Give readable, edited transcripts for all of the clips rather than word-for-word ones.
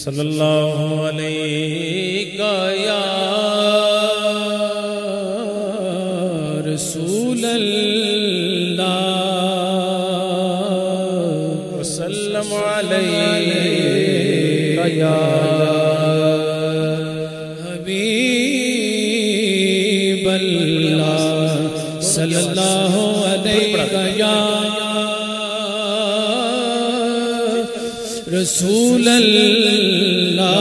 सल्लल्लाहु अलैका या रसूल अल्लाह वसल्लम अलैका या हबीब अल्लाह सल्लल्लाहु अलैका या रसूल अल्लाह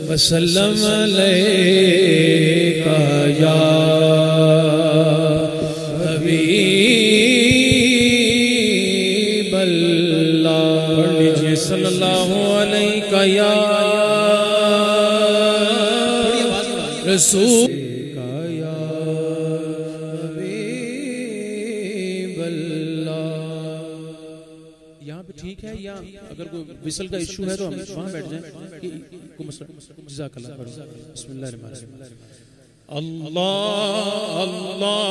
वसल्लम अलैका या हबीब अल्लाह। पढ़ लीजिए सल्लल्लाहु अलैका या रसूल ठीक है। या अगर कोई विसल का इशू है तो हम वहाँ बैठ जाएं। अल्लाह अल्लाह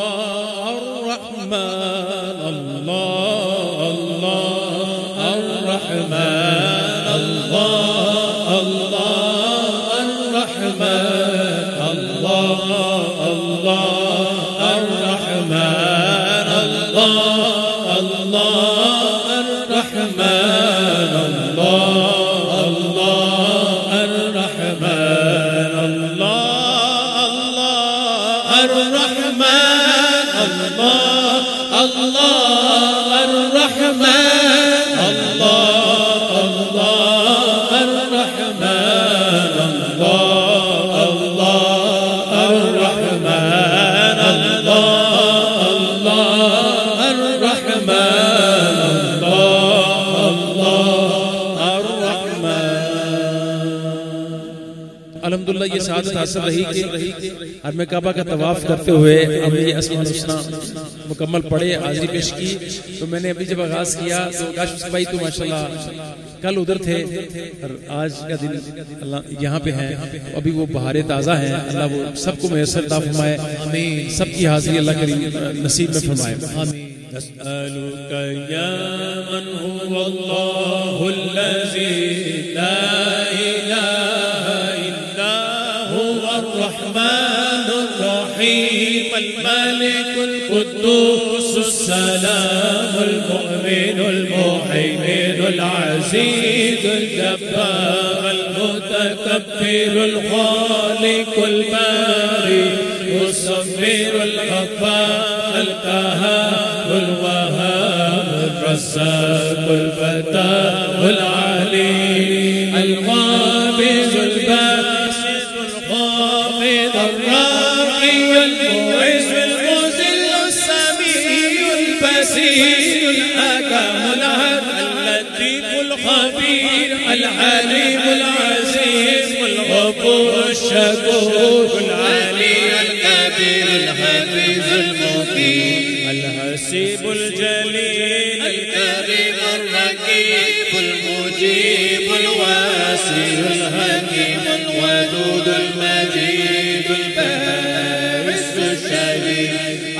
अर्रहमान अल्लाह अल्लाह अर्रहमान अल्लाह अल्लाह अर्रहमान अल्लाह अल्लाह अर्रहमान अल्लाह अल्लाह अर्रहमान अल्लाह अल्लाह अर्रहमान अल्लाह अर्रहमान अल्लाह अल्लाह अर्रहमान अल्लाह अल्लाह अर्रहमान अल्लाह अल्लाह अर्रहमान अल्लाह अल्लाह अर्रहमान अल्हम्दुलिल्लाह। ये सादत हासिल रही कि हरम काबा का तवाफ करते हुए हम ये अस्माउल हुस्ना मुकम्मल पढ़े, हाजिरी पेश की। तो मैंने अभी जब आगाज किया तो काशिफ भाई तो माशाल्लाह कल उधर थे और आज का दिन अल्लाह यहाँ पे हैं। अभी वो बहारे ताज़ा हैं। अल्लाह वो सबको मैसर अता फरमाए, आमीन। सबकी हाजिरी अल्लाह करीम नसीब में फरमाए, आमीन। नस्अलुका या मन हुवल्लाहुल्लज़ी ला इलाहा इल्ला हुवर रहमानुर रहीम अल मलिकुल कुद्दूसुस सलामुल मुमिनुल मुहैमिनुल अज़ीज़ुल जब्बारुल मुतकब्बिरुल खालिकुल बारी मुसव्विरुल गफ्फारुल qahharul wahhabur razzaqul fatahul alim al qabizul basitul khafidul rafi'ul mu'izzul muzillus samiul basirul hakamul adl latiful khabir al alimul azizul ghafurul shakurul alim الكبير الحفيظ المقيم الحسيب الجليل الكريم الرقيب المجيب الواسع الحكيم الودود المجيد البارس الشهيد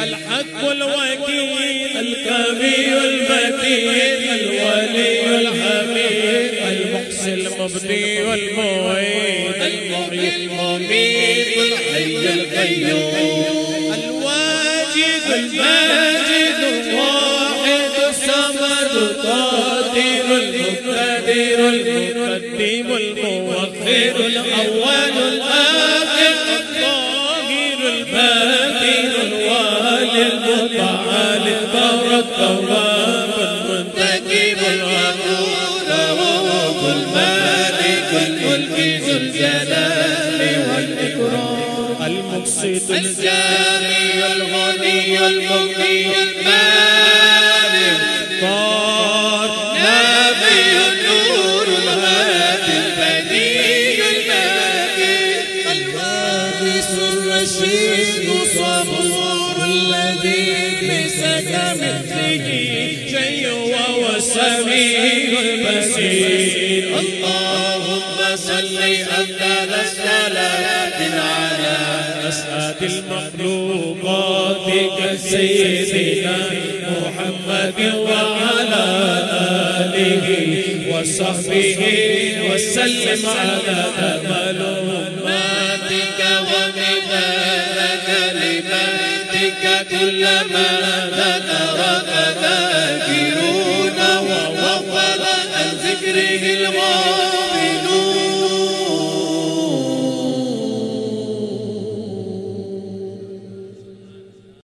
الحق الوكيل القوي المتين الولي الحميد المحسن المبدي والمعيد المحيي المميت الحي القيوم الواجد الماجد الواحد الصمد القادر المقتدر المقدم المؤخر الاول الاخر الظاهر الباطن الوالي المتعال البر التواب المنتجب الغفور رب المالك الملك ذو الجلال والاكرام المقسط الجامع الغني المغني المانع طار نبي النور الهادي البديع الماكر الوارث الرشيد صبور الذي ليس كمثله شيء وهو السميع البصير اللهم صل أفضل الصلاة على أسعد المخلوقات كسيدنا محمد وعلى آله وصحبه وسلم على معلوماتك ومداد كلماتك كلما ذكر